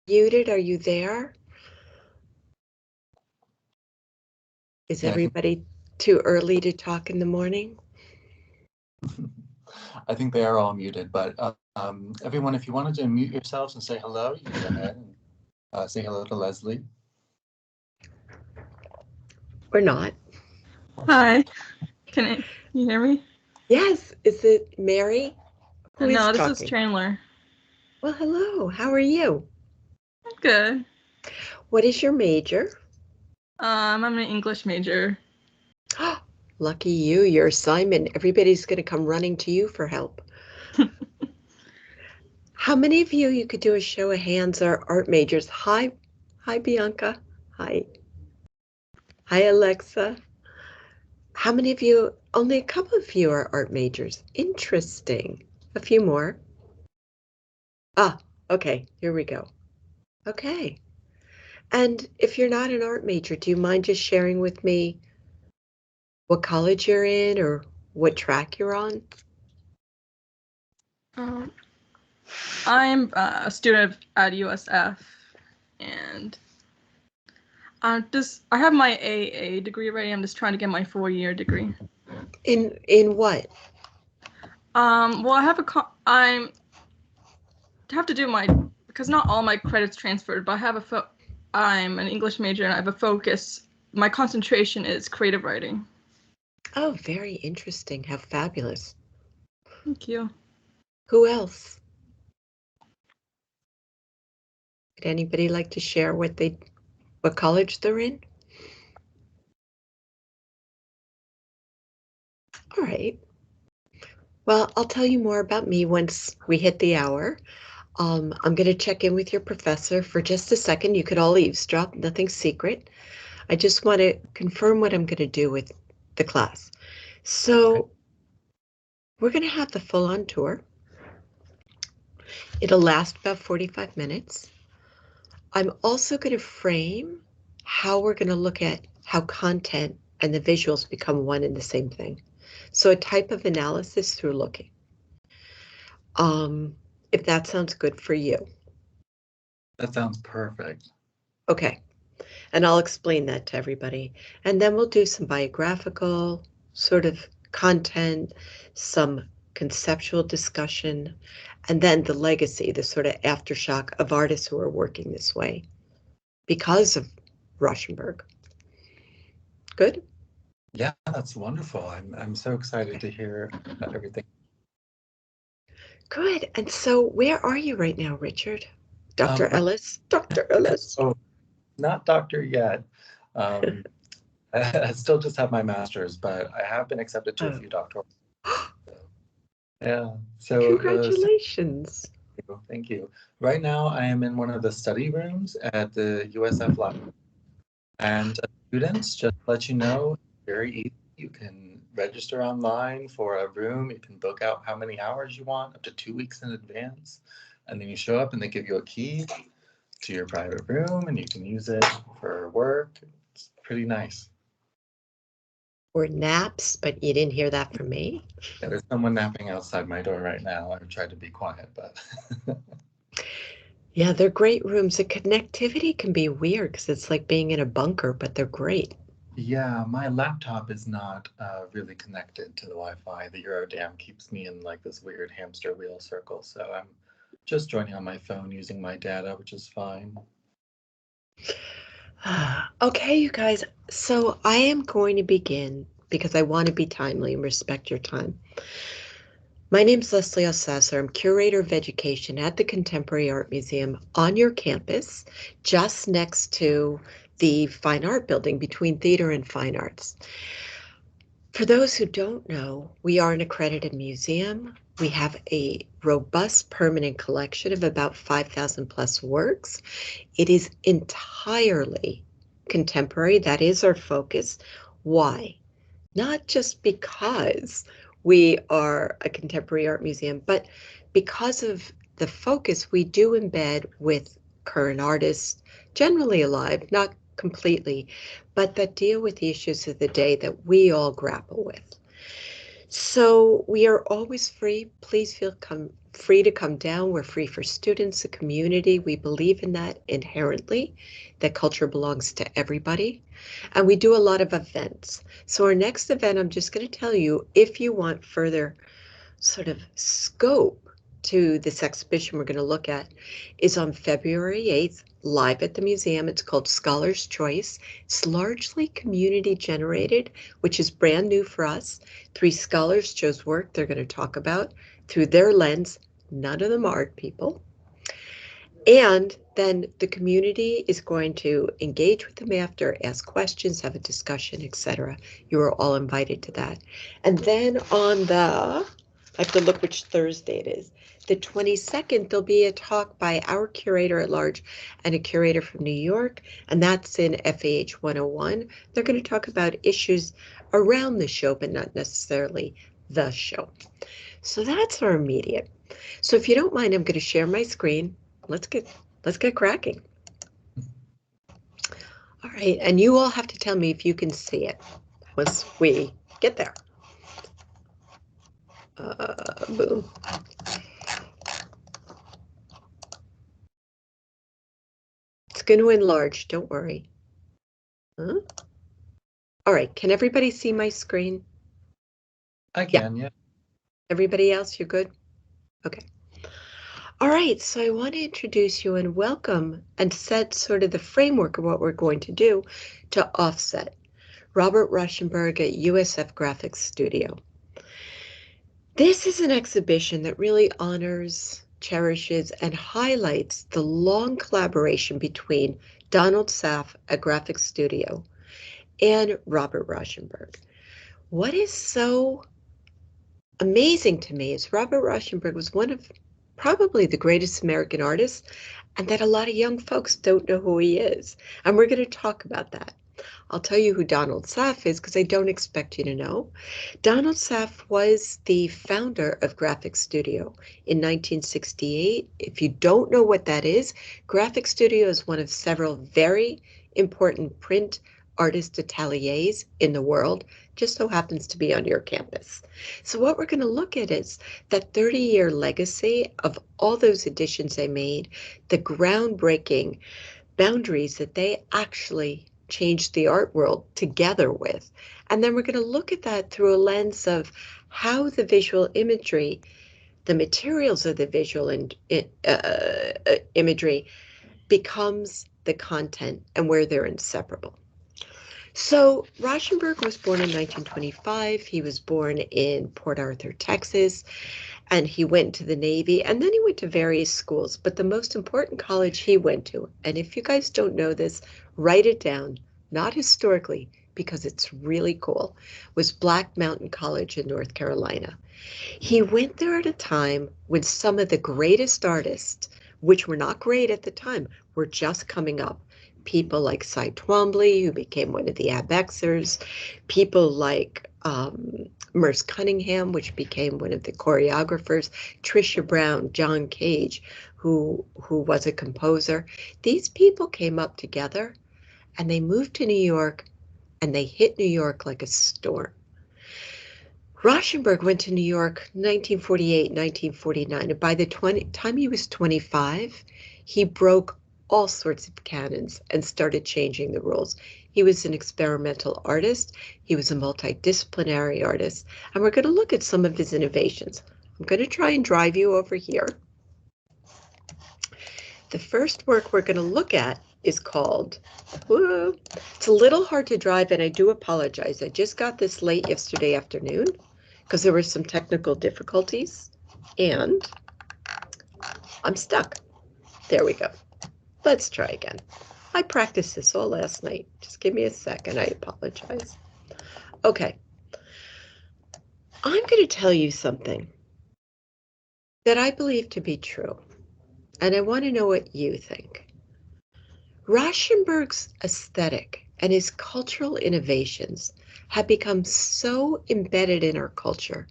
Muted, are you there? Is Yeah, everybody too early to talk in the morning? I think they are all muted, but everyone, if you wanted to unmute yourselves and say hello, you can go ahead and say hello to Leslie. Or not? Hi. Can you hear me? Yes, is it Mary? Who is No, this is talking? Chandler. Well, hello, how are you? I'm good. What is your major? I'm an English major. Lucky you, your assignment. Everybody's going to come running to you for help. How many of you could do a show of hands are art majors? Hi, Bianca. Hi. Hi, Alexa. How many of you, only a couple of you are art majors. Interesting. A few more. Ah, okay, here we go. Okay. And if you're not an art major, do you mind just sharing with me what college you're in or what track you're on? I'm a student at USF, and I have my AA degree already. I'm just trying to get my 4-year degree. In what? Well, I have to do because not all my credits transferred, but I have I'm an English major and I have a focus. My concentration is creative writing. Oh, very interesting. How fabulous. Thank you. Who else? Would anybody like to share what college they're in? All right. Well, I'll tell you more about me once we hit the hour. I'm going to check in with your professor for just a second. You could all eavesdrop, nothing secret. I just want to confirm what I'm going to do with the class. So we're going to have the full-on tour. It'll last about 45 minutes. I'm also going to frame how we're going to look at how content and the visuals become one and the same thing. So a type of analysis through looking. If that sounds good for you. That sounds perfect. Okay, and I'll explain that to everybody. And then we'll do some biographical sort of content, some conceptual discussion, and then the legacy, the sort of aftershock of artists who are working this way because of Rauschenberg. Good? Yeah, that's wonderful. I'm so excited to hear everything. Good. And so where are you right now, Richard? Dr. Ellis? Dr. Ellis? Oh, not doctor yet. I still just have my master's, but I have been accepted to a few doctorals. Yeah. So congratulations. Thank you. Right now, I am in one of the study rooms at the USF lab. And students, just to let you know, very easy. You can register online for a room. You can book out how many hours you want, up to 2 weeks in advance. And then you show up and they give you a key to your private room and you can use it for work. It's pretty nice. Or naps, but you didn't hear that from me. Yeah, there's someone napping outside my door right now. I've tried to be quiet, but yeah, they're great rooms. The connectivity can be weird because it's like being in a bunker, but they're great. yeah, my laptop is not really connected to the Wi-Fi. The Eurodam keeps me in like this weird hamster wheel circle. So I'm just joining on my phone using my data, which is fine. Okay, you guys. So I am going to begin because I want to be timely and respect your time. My name's Leslie Alsasser. I'm curator of education at the Contemporary Art Museum on your campus, just next to the Fine Art Building between theater and fine arts. For those who don't know, we are an accredited museum. We have a robust permanent collection of about 5,000 plus works. It is entirely contemporary. That is our focus. Why? Not just because we are a contemporary art museum, but because of the focus we do embed with current artists, generally alive, not completely, but that deal with the issues of the day that we all grapple with. So we are always free. Please feel free to come down. We're free for students, the community. We believe in that inherently, that culture belongs to everybody. And we do a lot of events. So our next event, I'm just going to tell you, if you want further sort of scope to this exhibition we're going to look at, is on February 8th, live at the museum. It's called Scholar's Choice. It's largely community generated, which is brand new for us. 3 scholars chose work they're going to talk about through their lens. None of them are art people. And then the community is going to engage with them after, ask questions, have a discussion, etc. You are all invited to that. And then on the, I have to look which Thursday it is, the 22nd, there'll be a talk by our curator at large and a curator from New York, and that's in FAH 101. They're going to talk about issues around the show, but not necessarily the show. So that's our immediate. So if you don't mind, I'm going to share my screen. Let's get cracking. All right, and you all have to tell me if you can see it once we get there. Boom. It's going to enlarge, don't worry. Huh? All right, can everybody see my screen? I can, yeah. Everybody else, you're good? Okay. All right, so I want to introduce you and welcome and set sort of the framework of what we're going to do to Offset, Robert Rauschenberg at USF Graphics Studio. This is an exhibition that really honors, cherishes, and highlights the long collaboration between Donald Saff at Graphics Studio and Robert Rauschenberg. What is so amazing to me is Robert Rauschenberg was one of probably the greatest American artists, and that a lot of young folks don't know who he is. And we're going to talk about that. I'll tell you who Donald Saff is because I don't expect you to know. Donald Saff was the founder of Graphics Studio in 1968. If you don't know what that is, Graphics Studio is one of several very important print artist ateliers in the world, just so happens to be on your campus. So what we're going to look at is that 30-year legacy of all those editions they made, the groundbreaking boundaries that they actually changed the art world together with. And then we're going to look at that through a lens of how the visual imagery, the materials of the visual imagery becomes the content and where they're inseparable. So Rauschenberg was born in 1925. He was born in Port Arthur, Texas, and he went to the Navy, and then he went to various schools. But the most important college he went to, and if you guys don't know this, write it down, not historically, because it's really cool, was Black Mountain College in North Carolina. He went there at a time when some of the greatest artists, which were not great at the time, were just coming up. People like Cy Twombly, who became one of the Abexers, people like Merce Cunningham, which became one of the choreographers, Trisha Brown, John Cage, who was a composer. These people came up together and they moved to New York and they hit New York like a storm. Rauschenberg went to New York 1948, 1949, and by the time he was 25, he broke all sorts of canons and started changing the rules. He was an experimental artist. He was a multidisciplinary artist. And we're going to look at some of his innovations. I'm going to try and drive you over here. The first work we're going to look at is called, it's a little hard to drive, and I do apologize. I just got this late yesterday afternoon because there were some technical difficulties, and I'm stuck. There we go. Let's try again. I practiced this all last night. Just give me a second. I apologize. Okay. I'm going to tell you something that I believe to be true, and I want to know what you think. Rauschenberg's aesthetic and his cultural innovations have become so embedded in our culture.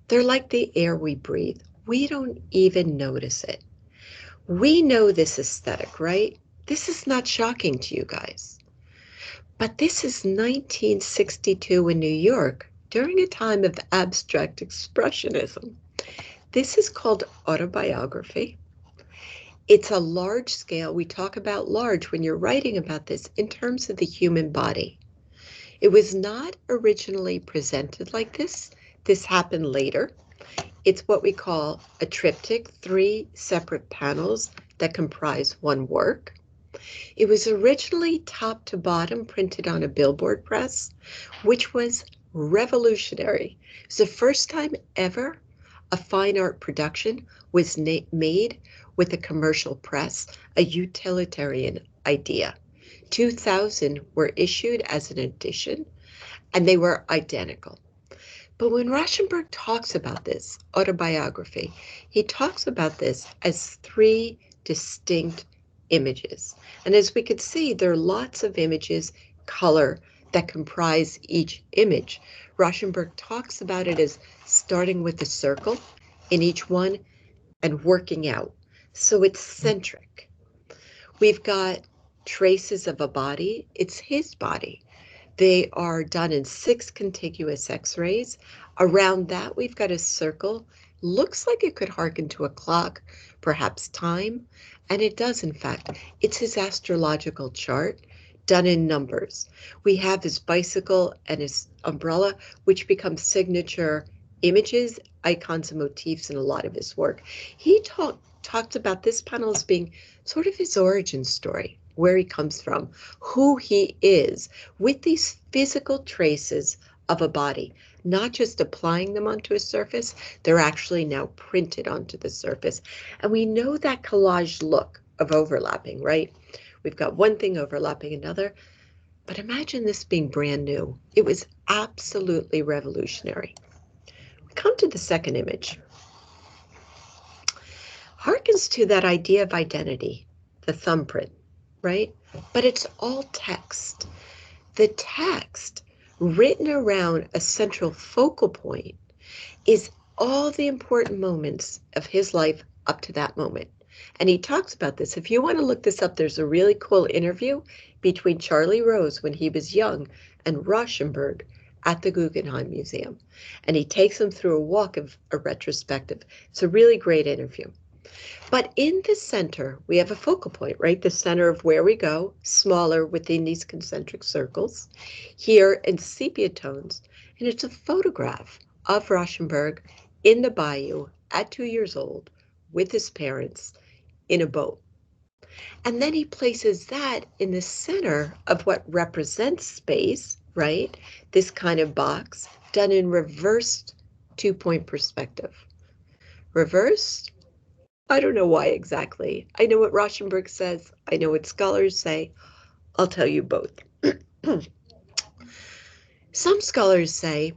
They're like the air we breathe. We don't even notice it. We know this aesthetic, right? This is not shocking to you guys. But this is 1962 in New York, during a time of abstract expressionism. This is called autobiography. It's a large scale. We talk about large when you're writing about this in terms of the human body. It was not originally presented like this. This happened later. It's what we call a triptych, 3 separate panels that comprise one work. It was originally top to bottom printed on a billboard press, which was revolutionary. It's the first time ever a fine art production was made with a commercial press, a utilitarian idea. 2,000 were issued as an edition, and they were identical. But when Rauschenberg talks about this autobiography, he talks about this as 3 distinct images. And as we could see, there are lots of images, color, that comprise each image. Rauschenberg talks about it as starting with a circle in each one and working out. So it's centric. We've got traces of a body. It's his body. They are done in 6 contiguous X-rays. Around that, we've got a circle. Looks like it could harken to a clock, perhaps time, and it does, in fact. It's his astrological chart done in numbers. We have his bicycle and his umbrella, which become signature images, icons, and motifs in a lot of his work. He talked about this panel as being sort of his origin story, where he comes from, who he is, with these physical traces of a body, not just applying them onto a surface, they're actually now printed onto the surface. And we know that collage look of overlapping, right? We've got one thing overlapping another, but imagine this being brand new. It was absolutely revolutionary. We come to the second image. Harkens to that idea of identity, the thumbprint, right? But it's all text. The text written around a central focal point is all the important moments of his life up to that moment. And he talks about this. If you want to look this up, there's a really cool interview between Charlie Rose when he was young and Rauschenberg at the Guggenheim Museum. And he takes him through a walk of a retrospective. It's a really great interview. But in the center, we have a focal point, right? The center of where we go, smaller within these concentric circles, here in sepia tones. And it's a photograph of Rauschenberg in the bayou at 2 years old with his parents in a boat. And then he places that in the center of what represents space, right? This kind of box done in reversed 2-point perspective. Reversed? I don't know why exactly. I know what Rauschenberg says. I know what scholars say. I'll tell you both. Some scholars say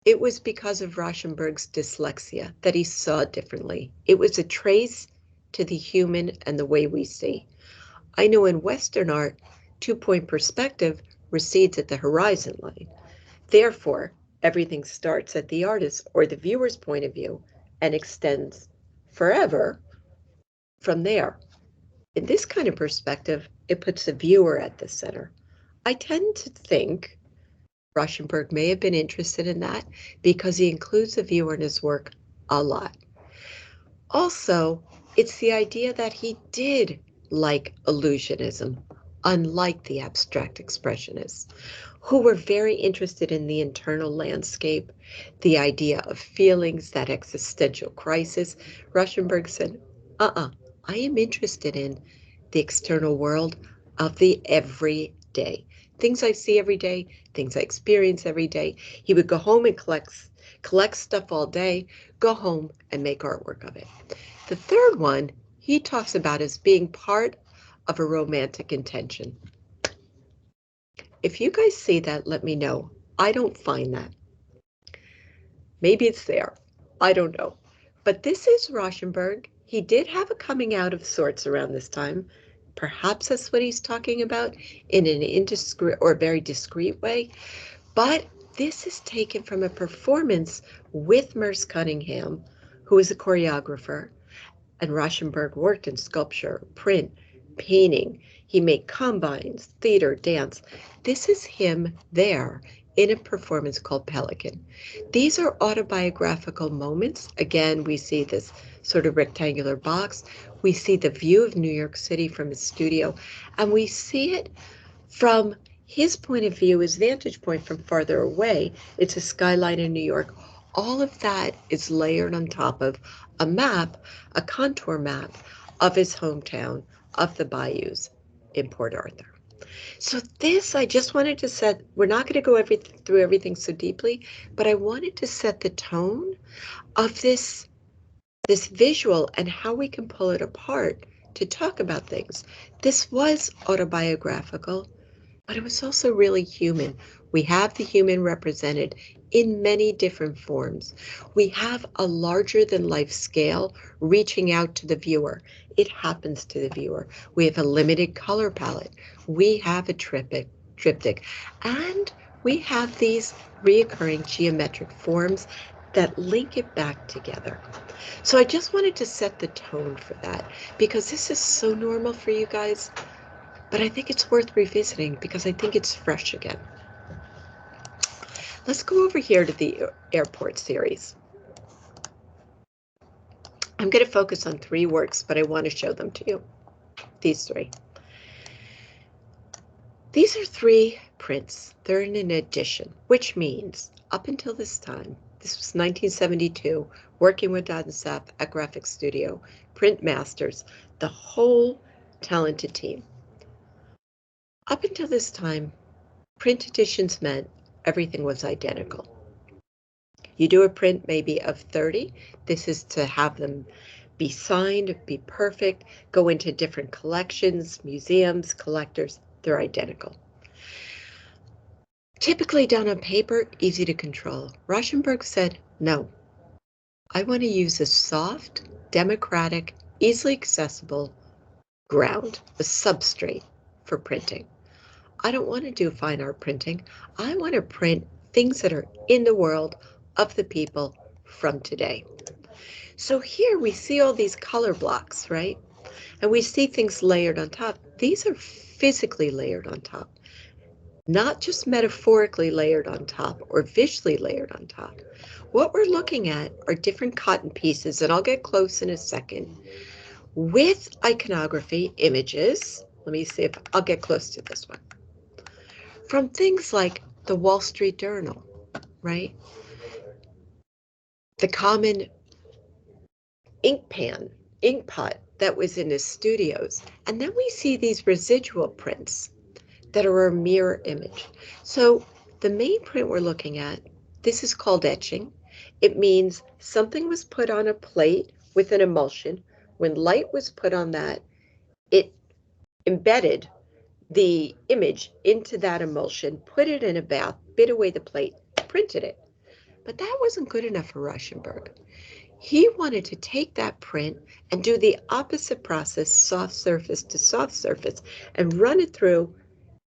it was because of Rauschenberg's dyslexia that he saw differently. It was a trace to the human and the way we see. I know in Western art, 2-point perspective recedes at the horizon line. Therefore, everything starts at the artist or the viewer's point of view and extends forever from there. In this kind of perspective, it puts the viewer at the center. I tend to think Rauschenberg may have been interested in that because he includes the viewer in his work a lot. Also, it's the idea that he did like illusionism, unlike the abstract expressionists, who were very interested in the internal landscape, the idea of feelings, that existential crisis. Rauschenberg said, I am interested in the external world of the everyday. Things I see every day, things I experience every day. He would go home and collect stuff all day, go home and make artwork of it. The third one he talks about as being part of a romantic intention. If you guys see that, let me know. I don't find that. Maybe it's there. I don't know. But this is Rauschenberg. He did have a coming out of sorts around this time. Perhaps that's what he's talking about in an indiscreet or very discreet way. But this is taken from a performance with Merce Cunningham, who is a choreographer. And Rauschenberg worked in sculpture, print, painting. He made combines, theater, dance. This is him there in a performance called Pelican. These are autobiographical moments. Again, we see this sort of rectangular box. We see the view of New York City from his studio, and we see it from his point of view, his vantage point from farther away. It's a skyline in New York. All of that is layered on top of a map, a contour map of his hometown, of the bayous in Port Arthur. So this, I just wanted to set, we're not going to go through everything so deeply, but I wanted to set the tone of this visual and how we can pull it apart to talk about things. This was autobiographical, but it was also really human. We have the human represented in many different forms. We have a larger than life scale reaching out to the viewer. It happens to the viewer. We have a limited color palette. We have a triptych, and we have these reoccurring geometric forms that link it back together. So I just wanted to set the tone for that because this is so normal for you guys, but I think it's worth revisiting because I think it's fresh again. Let's go over here to the airport series. I'm going to focus on 3 works, but I want to show them to you. These 3. These are 3 prints. They're in an edition, which means up until this time, this was 1972, working with Don Sapp at Graphic Studio, Print Masters, the whole talented team. Up until this time, print editions meant everything was identical. You do a print maybe of 30. This is to have them be signed, be perfect, go into different collections, museums, collectors. They're identical. Typically done on paper, easy to control. Rauschenberg said, no, I want to use a soft, democratic, easily accessible ground, a substrate for printing. I don't want to do fine art printing. I want to print things that are in the world of the people from today. So here we see all these color blocks, right? And we see things layered on top. These are physically layered on top, not just metaphorically layered on top or visually layered on top. What we're looking at are different cotton pieces, and I'll get close in a second, with iconography, images. Let me see if I'll get close to this one. From things like the Wall Street Journal, right? The common ink pot that was in his studios. And then we see these residual prints that are a mirror image. So the main print we're looking at, this is called etching. It means something was put on a plate with an emulsion. When light was put on that, it embedded the image into that emulsion, put it in a bath, bit away the plate, printed it. But that wasn't good enough for Rauschenberg. He wanted to take that print and do the opposite process, soft surface to soft surface, and run it through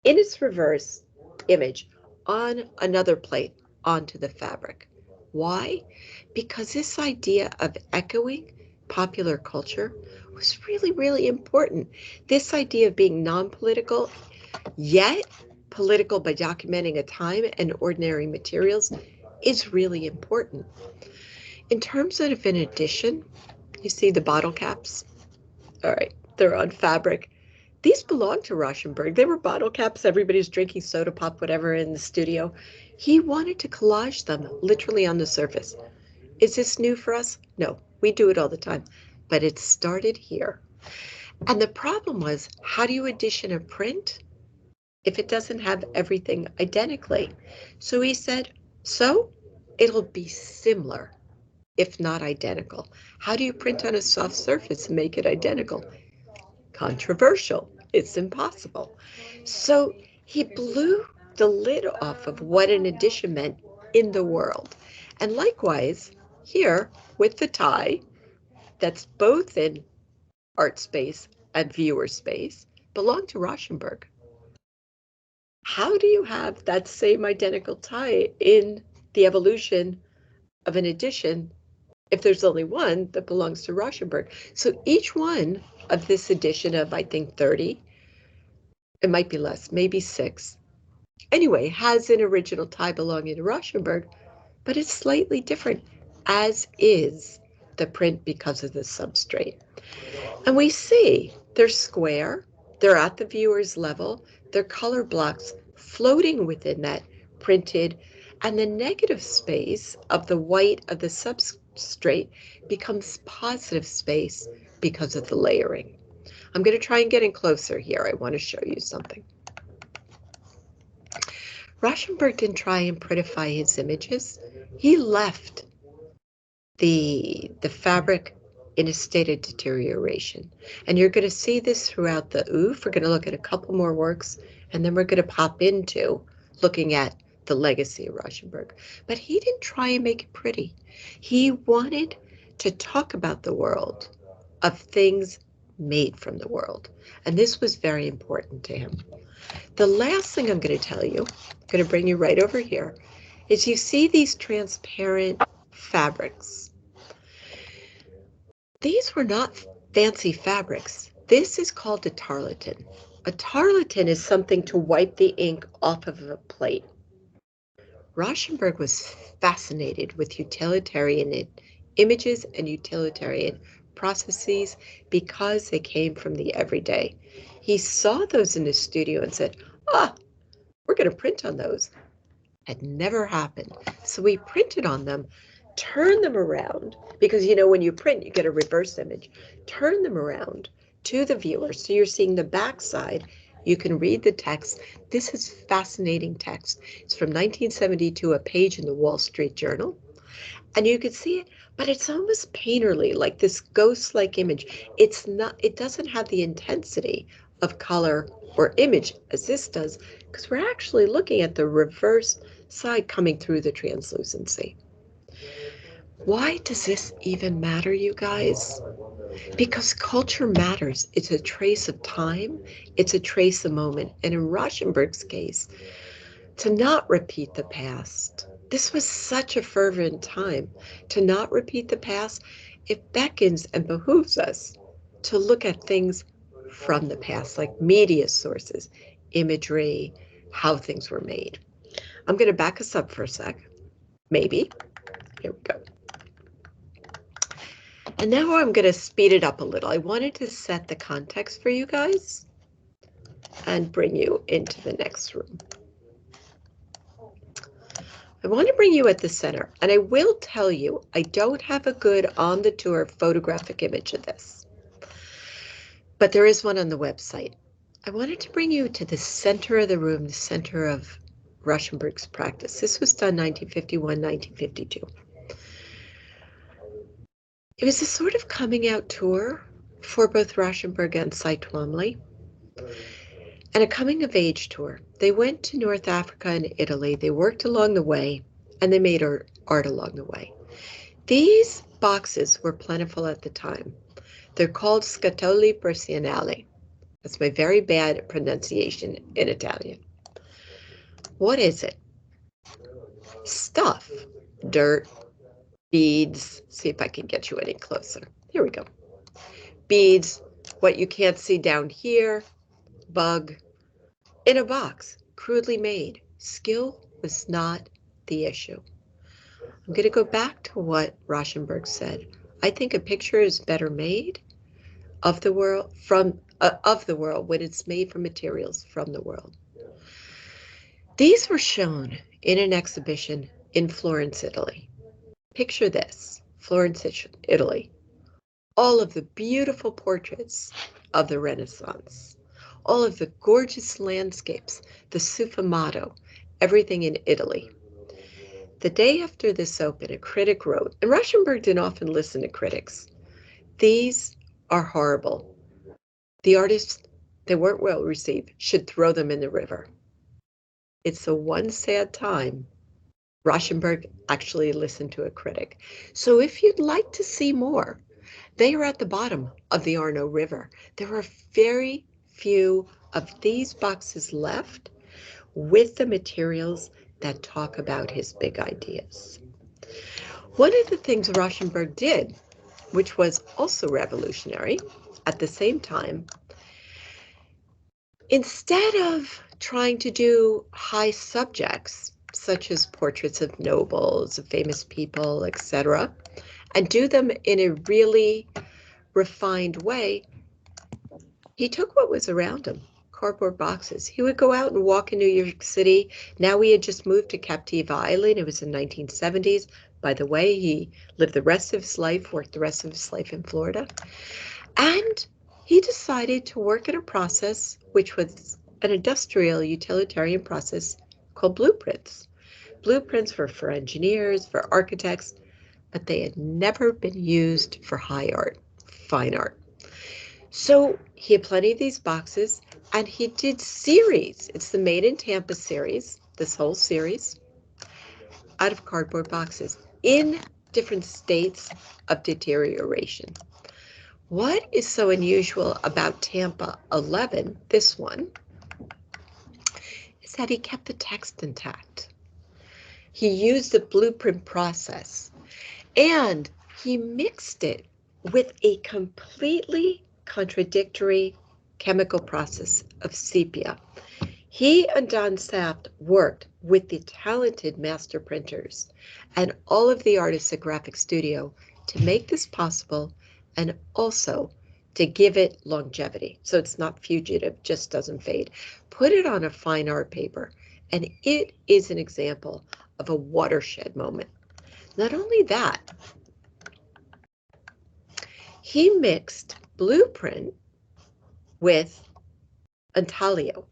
in its reverse image on another plate onto the fabric. Why? Because this idea of echoing popular culture was really, really important. This idea of being non-political, yet political by documenting a time and ordinary materials is really important. In terms of an edition, you see the bottle caps. All right, they're on fabric. These belong to Rauschenberg. They were bottle caps. Everybody's drinking soda pop, whatever, in the studio. He wanted to collage them literally on the surface. Is this new for us? No, we do it all the time, but it started here. And the problem was, how do you edition a print if it doesn't have everything identically? So he said, so it'll be similar, if not identical. How do you print on a soft surface and make it identical? Controversial. It's impossible. So he blew the lid off of what an edition meant in the world. And likewise, here with the tie, that's both in art space and viewer space, belong to Rauschenberg. How do you have that same identical tie in the evolution of an edition if there's only one that belongs to Rauschenberg? So each one of this edition of, I think, 30, it might be less, maybe 6, Anyway, has an original tie belonging to Rauschenberg, but it's slightly different, as is the print because of the substrate. And we see they're square, they're at the viewer's level, they're color blocks floating within that printed, and the negative space of the white of the substrate becomes positive space because of the layering. I'm going to try and get in closer here. I want to show you something. Rauschenberg didn't try and prettify his images. He left the fabric in a state of deterioration. And you're going to see this throughout the OOF. We're going to look at a couple more works, and then we're going to pop into looking at the legacy of Rauschenberg. But he didn't try and make it pretty. He wanted to talk about the world of things made from the world. And this was very important to him. The last thing I'm going to tell you, I'm going to bring you right over here, is you see these transparent fabrics. These were not fancy fabrics. This is called a tarlatan. A tarlatan is something to wipe the ink off of a plate. Rauschenberg was fascinated with utilitarian images and utilitarian processes because they came from the everyday. He saw those in his studio and said, we're going to print on those. Had never happened. So we printed on them, turn them around, because you know when you print, you get a reverse image. Turn them around to the viewer, so you're seeing the back side. You can read the text. This is fascinating text. It's from 1972, a page in the Wall Street Journal. And you can see it, but it's almost painterly, like this ghost-like image. It doesn't have the intensity of color or image as this does, because we're actually looking at the reverse side coming through the translucency. Why does this even matter, you guys? Because culture matters. It's a trace of time. It's a trace of moment. And in Rauschenberg's case, to not repeat the past. This was such a fervent time. To not repeat the past, it beckons and behooves us to look at things from the past, like media sources, imagery, how things were made. I'm going to back us up for a sec. Maybe. Here we go. And now I'm going to speed it up a little. I wanted to set the context for you guys and bring you into the next room. I want to bring you at the center, and I will tell you, I don't have a good on the tour photographic image of this, but there is one on the website. I wanted to bring you to the center of the room, the center of Rauschenberg's practice. This was done 1951, 1952. It was a sort of coming out tour for both Rauschenberg and Cy Twombly, and a coming of age tour. They went to North Africa and Italy. They worked along the way, and they made art along the way. These boxes were plentiful at the time. They're called scatole personali. That's my very bad pronunciation in Italian. What is it? Stuff, dirt, beads. See if I can get you any closer. Here we go. Beads, what you can't see down here, bug, in a box, crudely made. Skill was not the issue. I'm going to go back to what Rauschenberg said. I think a picture is better made of the world when it's made from materials from the world. These were shown in an exhibition in Florence, Italy. Picture this, Florence, Italy. All of the beautiful portraits of the Renaissance, all of the gorgeous landscapes, the Sfumato, everything in Italy. The day after this opened, a critic wrote, and Rauschenberg didn't often listen to critics, "These are horrible. The artists, they weren't well received, should throw them in the river." It's the one sad time Rauschenberg actually listened to a critic. So if you'd like to see more, they are at the bottom of the Arno River. There are very few of these boxes left with the materials that talk about his big ideas. One of the things Rauschenberg did, which was also revolutionary at the same time, instead of trying to do high subjects, such as portraits of nobles, of famous people, etc., and do them in a really refined way, he took what was around him, cardboard boxes. He would go out and walk in New York City. Now he had just moved to Captiva Island. It was the 1970s. By the way, he lived the rest of his life, worked the rest of his life in Florida. And he decided to work in a process which was an industrial utilitarian process called blueprints. Blueprints were for engineers, for architects, but they had never been used for high art, fine art. So he had plenty of these boxes, and he did series. It's the Made in Tampa series, this whole series, out of cardboard boxes in different states of deterioration. What is so unusual about Tampa 11, this one, is that he kept the text intact. He used the blueprint process, and he mixed it with a completely contradictory chemical process of sepia. He and Don Saft worked with the talented master printers and all of the artists at Graphic Studio to make this possible, and also to give it longevity. So it's not fugitive, just doesn't fade. Put it on a fine art paper, and it is an example of a watershed moment. Not only that, he mixed blueprint with intaglio,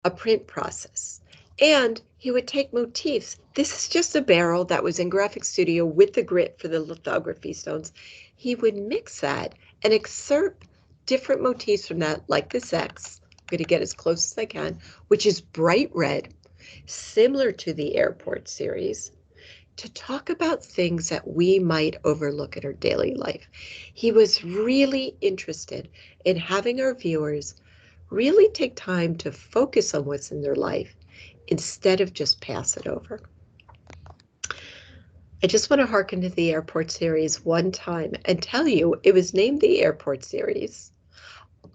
a print process. And he would take motifs. This is just a barrel that was in Graphic Studio with the grit for the lithography stones. He would mix that and excerpt different motifs from that, like this X. I'm going to get as close as I can, which is bright red, similar to the Airport series, to talk about things that we might overlook in our daily life. He was really interested in having our viewers really take time to focus on what's in their life instead of just pass it over. I just want to hearken to the Airport series one time and tell you it was named the Airport series.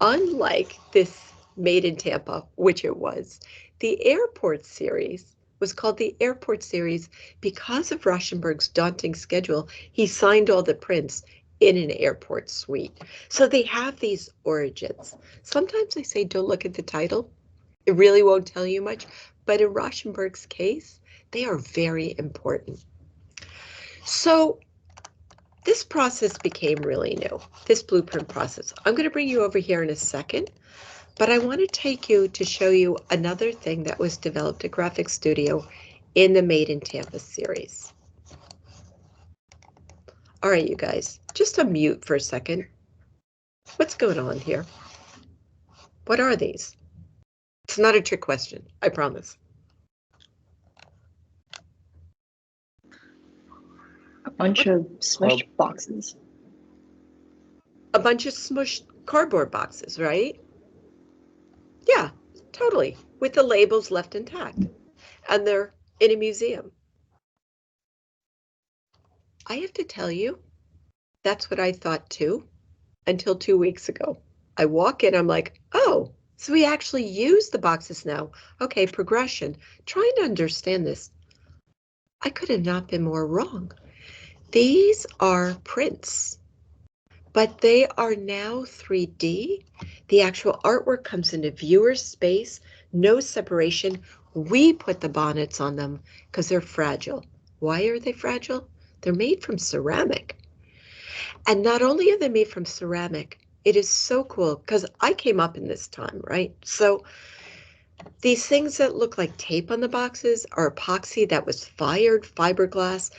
Unlike this Made in Tampa, which it was, the Airport series was called the Airport series because of Rauschenberg's daunting schedule. He signed all the prints in an airport suite. So they have these origins. Sometimes I say don't look at the title. It really won't tell you much, but in Rauschenberg's case, they are very important. So this process became really new, this blueprint process. I'm going to bring you over here in a second, but I want to take you to show you another thing that was developed at Graphic Studio in the Made in Tampa series. All right, you guys, just unmute for a second. What's going on here? What are these? It's not a trick question, I promise. A bunch of smushed boxes. A bunch of smushed cardboard boxes, right? Yeah, totally, with the labels left intact, and they're in a museum. I have to tell you, that's what I thought too, until 2 weeks ago. I walk in, I'm like, oh, so we actually use the boxes now. Okay, progression, trying to understand this. I could have not been more wrong. These are prints, but they are now 3D. The actual artwork comes into viewer space, no separation. We put the bonnets on them because they're fragile. Why are they fragile? They're made from ceramic. And not only are they made from ceramic, it is so cool because I came up in this time, right? So these things that look like tape on the boxes are epoxy that was fired, fiberglass.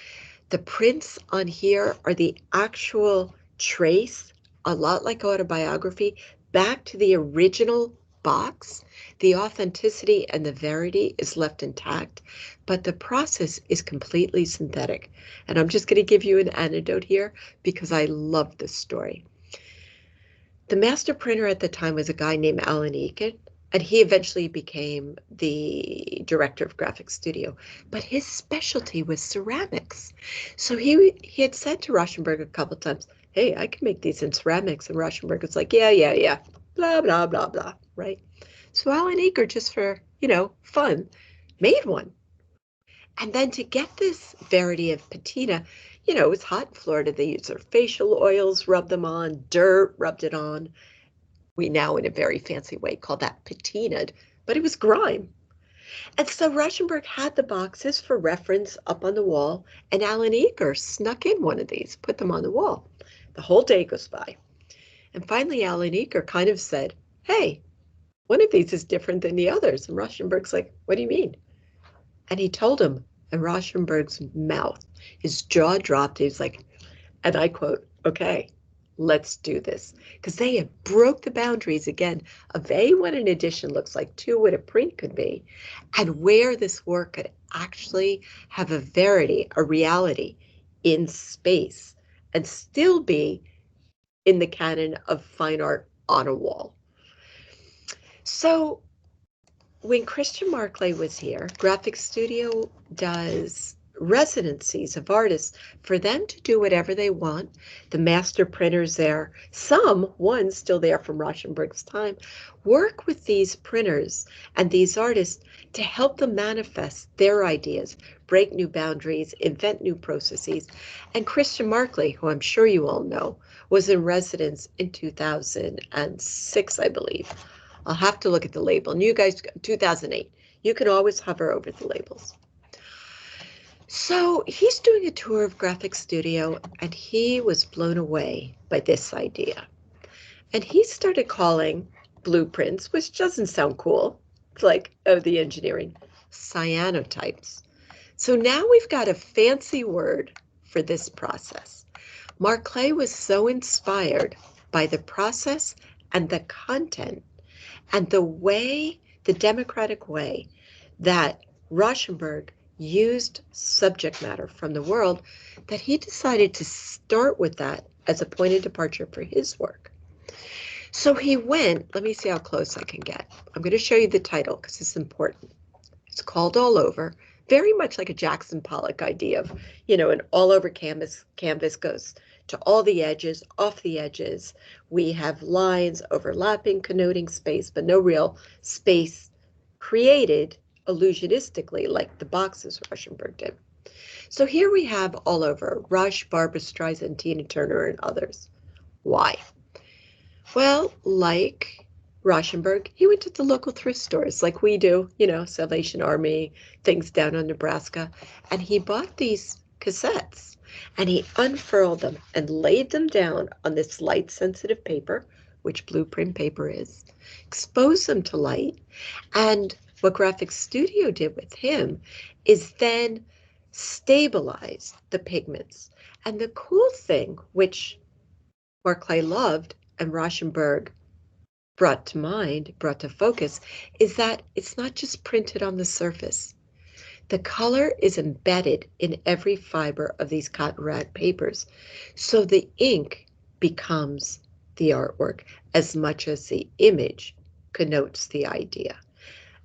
The prints on here are the actual trace, a lot like autobiography, back to the original box. The authenticity and the verity is left intact, but the process is completely synthetic. And I'm just going to give you an anecdote here because I love this story. The master printer at the time was a guy named Alan Eakin, and he eventually became the director of Graphic Studio. But his specialty was ceramics. So he had said to Rauschenberg a couple times, hey, I can make these in ceramics. And Rauschenberg was like, yeah, blah, blah, blah, blah. right? So Alan Eaker, just for, fun, made one. And then to get this variety of patina, it was hot in Florida. They used their facial oils, rubbed them on, dirt, rubbed it on. We now, in a very fancy way, call that patinaed, but it was grime. And so Rauschenberg had the boxes for reference up on the wall, and Alan Eaker snuck in one of these, put them on the wall. The whole day goes by. And finally, Alan Eaker kind of said, hey, one of these is different than the others. And Rauschenberg's like, what do you mean? And he told him, and Rauschenberg's mouth, his jaw dropped. He was like, and I quote, okay, let's do this. Because they had broke the boundaries again of A, what an edition looks like, 2, what a print could be, and where this work could actually have a verity, a reality in space, and still be in the canon of fine art on a wall. So when Christian Marclay was here, Graphic Studio does residencies of artists for them to do whatever they want. The master printers there, one still there from Rauschenberg's time, work with these printers and these artists to help them manifest their ideas, break new boundaries, invent new processes. And Christian Marclay, who I'm sure you all know, was in residence in 2006, I believe. I'll have to look at the label. And you guys, 2008, you can always hover over the labels. So he's doing a tour of Graphic Studio, and he was blown away by this idea. And he started calling blueprints, which doesn't sound cool. It's like, oh, the engineering, cyanotypes. So now we've got a fancy word for this process. Marclay was so inspired by the process and the content and the democratic way that Rauschenberg used subject matter from the world, that he decided to start with that as a point of departure for his work. So he went, let me see how close I can get. I'm going to show you the title because it's important. It's called All Over, very much like a Jackson Pollock idea of, an all over canvas goes to all the edges, off the edges. We have lines overlapping, connoting space, but no real space created illusionistically like the boxes Rauschenberg did. So here we have All Over, Rush, Barbra Streisand, Tina Turner, and others. Why? Well, like Rauschenberg, he went to the local thrift stores like we do, Salvation Army, things down in Nebraska, and he bought these cassettes. And he unfurled them and laid them down on this light-sensitive paper, which blueprint paper is, exposed them to light. And what Graphic Studio did with him is then stabilize the pigments. And the cool thing, which Marclay loved and Rauschenberg brought to focus, is that it's not just printed on the surface. The color is embedded in every fiber of these cotton rag papers. So the ink becomes the artwork as much as the image connotes the idea.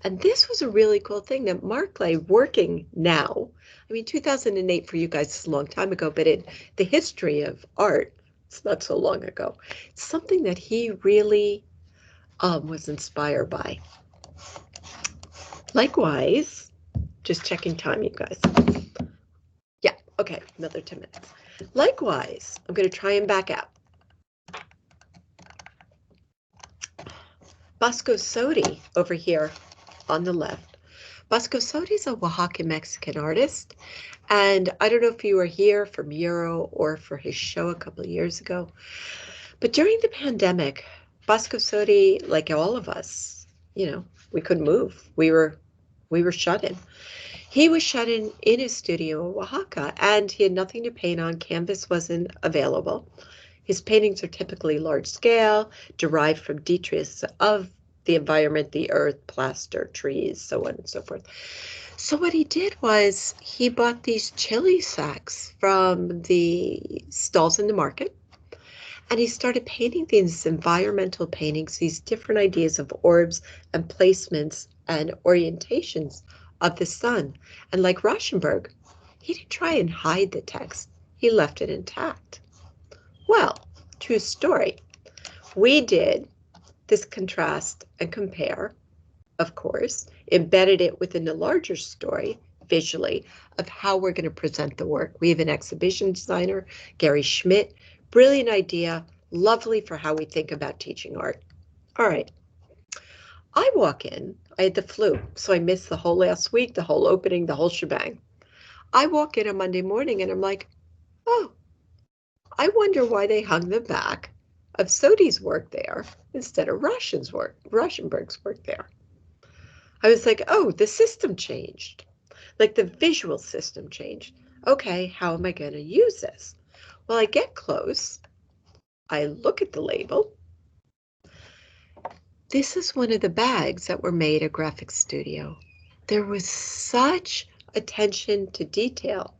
And this was a really cool thing that Marclay, working now, 2008 for you guys is a long time ago, but in the history of art, it's not so long ago. It's something that he really was inspired by. Likewise, just checking time, you guys. Yeah, okay, another 10 minutes. Likewise, I'm going to try and back out. Bosco Sodi over here on the left. Bosco Sodi is a Oaxacan Mexican artist. And I don't know if you were here for Muro or for his show a couple of years ago. But during the pandemic, Bosco Sodi, like all of us, we couldn't move. We were shut in. He was shut in his studio in Oaxaca, and he had nothing to paint on. Canvas wasn't available. His paintings are typically large scale, derived from detritus of the environment, the earth, plaster, trees, so on and so forth. So what he did was he bought these chili sacks from the stalls in the market, and he started painting these environmental paintings, these different ideas of orbs and placements and orientations of the sun. And like Rauschenberg, he didn't try and hide the text. He left it intact. Well, true story. We did this contrast and compare, of course, embedded it within the larger story visually of how we're going to present the work. We have an exhibition designer, Gary Schmidt. Brilliant idea, lovely for how we think about teaching art. All right. I walk in, I had the flu, so I missed the whole last week, the whole opening, the whole shebang. I walk in on Monday morning and I'm like, oh, I wonder why they hung the back of Sodhy's work there instead of Rauschenberg's work there. I was like, oh, the system changed. Like the visual system changed. Okay, how am I going to use this? Well, I get close. I look at the label. This is one of the bags that were made at Graphic Studio. There was such attention to detail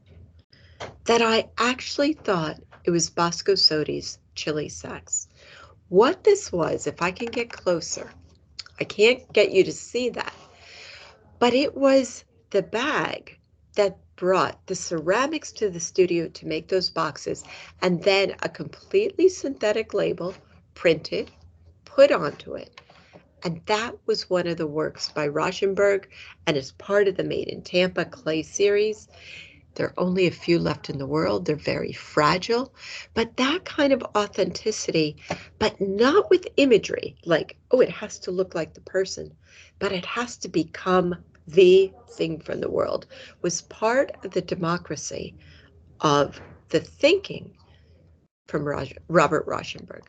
that I actually thought it was Bosco Sodhy's chili sacks. What this was, if I can get closer, I can't get you to see that, but it was the bag that brought the ceramics to the studio to make those boxes, and then a completely synthetic label printed, put onto it. And that was one of the works by Rauschenberg, and is part of the Made in Tampa clay series. There are only a few left in the world. They're very fragile, but that kind of authenticity, but not with imagery, like, oh, it has to look like the person, but it has to become the thing from the world, was part of the democracy of the thinking from Robert Rauschenberg.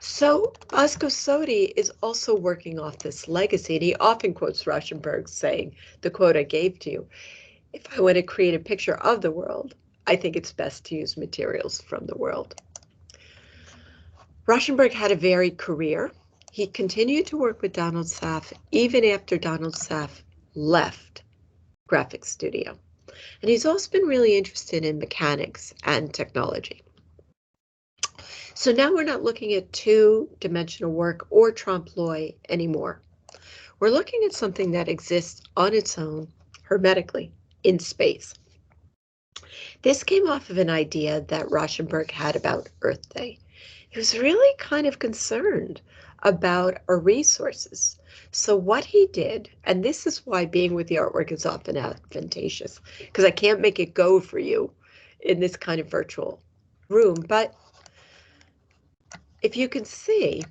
So Bosco Sodhy is also working off this legacy, and he often quotes Rauschenberg saying, the quote I gave to you, if I want to create a picture of the world, I think it's best to use materials from the world. Rauschenberg had a varied career. He continued to work with Donald Saff even after Donald Saff left Graphic Studio. And he's also been really interested in mechanics and technology. So now we're not looking at two-dimensional work or trompe-l'oeil anymore. We're looking at something that exists on its own, hermetically, in space. This came off of an idea that Rauschenberg had about Earth Day. He was really kind of concerned about our resources. So what he did, and this is why being with the artwork is often advantageous, because I can't make it go for you in this kind of virtual room, but if you can see,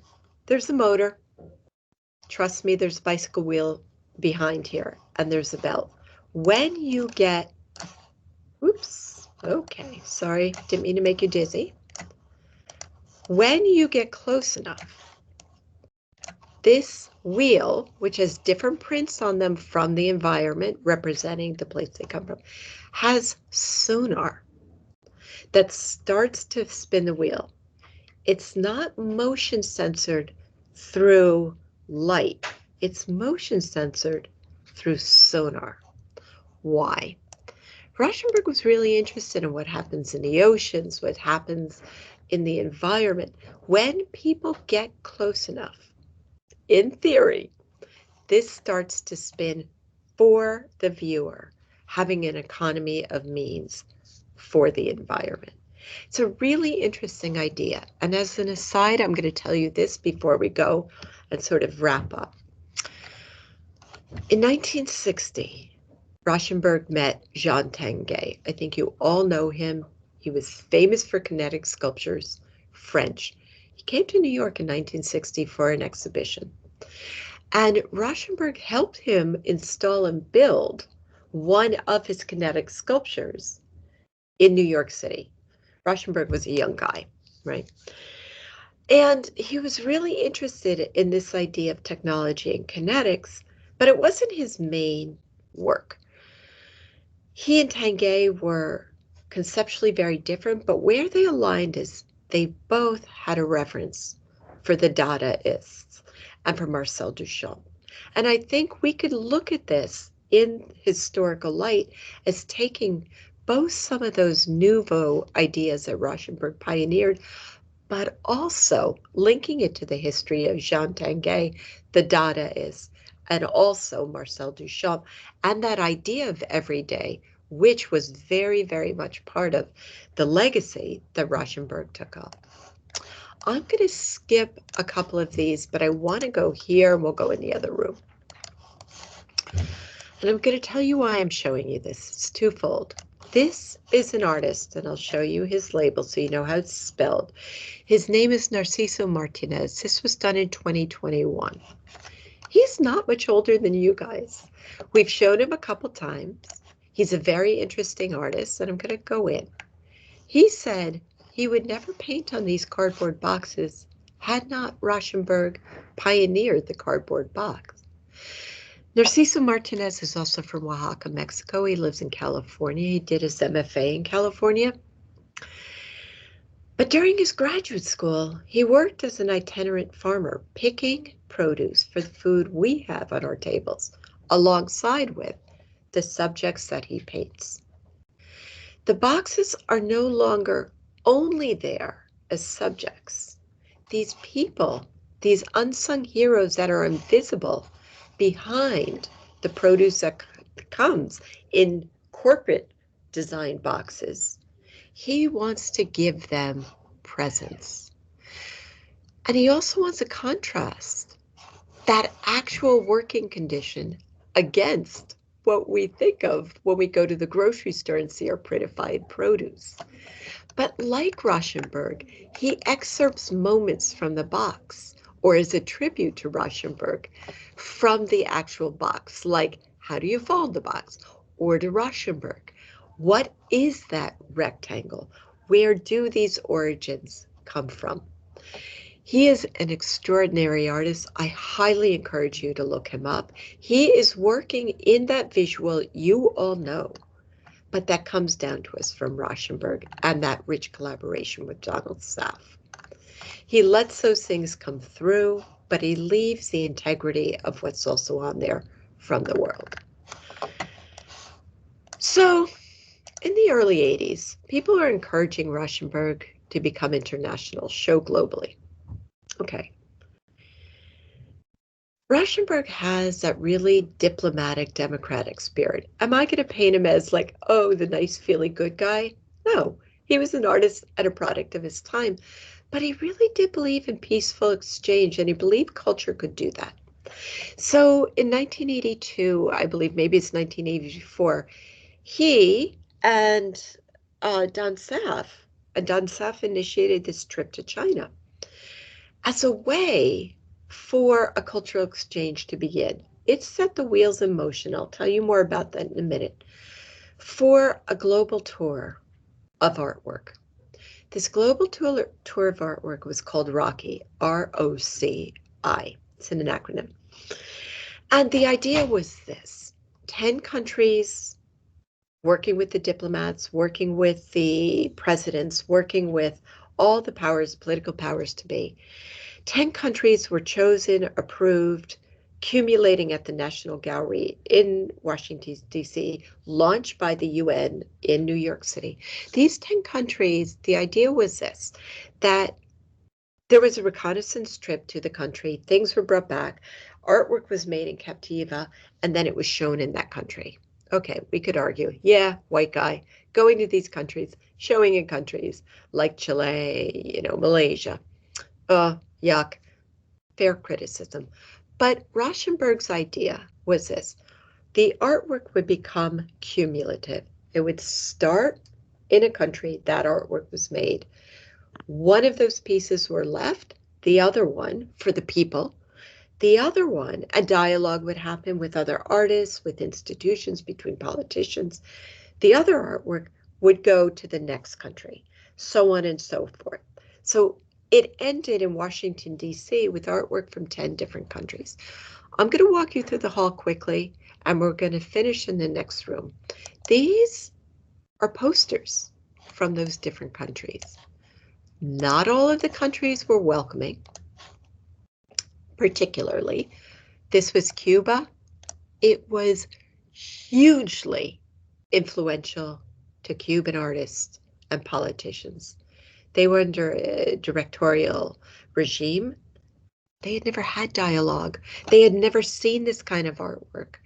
there's a motor. Trust me, there's a bicycle wheel behind here, and there's a belt. When you get, oops, okay, sorry, didn't mean to make you dizzy. When you get close enough, this wheel, which has different prints on them from the environment representing the place they come from, has sonar that starts to spin the wheel. It's not motion censored through light. It's motion censored through sonar. Why? Rauschenberg was really interested in what happens in the oceans, what happens in the environment. When people get close enough, in theory, this starts to spin for the viewer, having an economy of means for the environment. It's a really interesting idea. And as an aside, I'm going to tell you this before we go and sort of wrap up. In 1960, Rauschenberg met Jean Tanguay. I think you all know him. He was famous for kinetic sculptures, French. He came to New York in 1960 for an exhibition. And Rauschenberg helped him install and build one of his kinetic sculptures in New York City. Rauschenberg was a young guy, right? And he was really interested in this idea of technology and kinetics, but it wasn't his main work. He and Tanguay were conceptually very different, but where they aligned is they both had a reverence for the Dadaists and for Marcel Duchamp. And I think we could look at this in historical light as taking both some of those nouveau ideas that Rauschenberg pioneered, but also linking it to the history of Jean Tanguay, the Dadaists, and also Marcel Duchamp, and that idea of everyday, which was very, very much part of the legacy that Rauschenberg took up. I'm going to skip a couple of these, but I want to go here and we'll go in the other room. And I'm going to tell you why I'm showing you this. It's twofold. This is an artist, and I'll show you his label so you know how it's spelled. His name is Narciso Martinez. This was done in 2021. He's not much older than you guys. We've shown him a couple times. He's a very interesting artist, and I'm going to go in. He said he would never paint on these cardboard boxes had not Rauschenberg pioneered the cardboard box. Narciso Martinez is also from Oaxaca, Mexico. He lives in California. He did his MFA in California. But during his graduate school, he worked as an itinerant farmer, picking produce for the food we have on our tables, alongside with the subjects that he paints. The boxes are no longer only there as subjects. These people, these unsung heroes that are invisible behind the produce that comes in corporate design boxes, he wants to give them presence. And he also wants to contrast that actual working condition against what we think of when we go to the grocery store and see our prettified produce. But like Rauschenberg, he excerpts moments from the box, or is a tribute to Rauschenberg from the actual box, like how do you fold the box, or to Rauschenberg, what is that rectangle? Where do these origins come from? He is an extraordinary artist. I highly encourage you to look him up. He is working in that visual you all know, but that comes down to us from Rauschenberg and that rich collaboration with Donald Saff. He lets those things come through, but he leaves the integrity of what's also on there from the world. So in the early 80s, people are encouraging Rauschenberg to become international, show globally. Okay. Rauschenberg has that really diplomatic, democratic spirit. Am I going to paint him as like, oh, the nice, feeling good guy? No, he was an artist and a product of his time. But he really did believe in peaceful exchange, and he believed culture could do that. So in 1982, I believe, maybe it's 1984, he and Don Saff initiated this trip to China as a way for a cultural exchange to begin. It set the wheels in motion. I'll tell you more about that in a minute. For a global tour of artwork. This global tour of artwork was called ROCI, R-O-C-I. It's an acronym. And the idea was this: 10 countries working with the diplomats, working with the presidents, working with all the powers, political powers to be. 10 countries were chosen, approved, accumulating at the National Gallery in Washington, D.C., launched by the UN in New York City. These 10 countries, the idea was this, that there was a reconnaissance trip to the country, things were brought back, artwork was made in Captiva, and then it was shown in that country. Okay, we could argue, yeah, white guy, going to these countries, showing in countries like Chile, Malaysia. Yuck, fair criticism. But Rauschenberg's idea was this: the artwork would become cumulative. It would start in a country that artwork was made. One of those pieces were left, the other one for the people. The other one, a dialogue would happen with other artists, with institutions, between politicians. The other artwork would go to the next country, so on and so forth. So it ended in Washington, D.C. with artwork from 10 different countries. I'm going to walk you through the hall quickly, and we're going to finish in the next room. These are posters from those different countries. Not all of the countries were welcoming, particularly. This was Cuba. It was hugely influential to Cuban artists and politicians. They were under a directorial regime. They had never had dialogue. They had never seen this kind of artwork.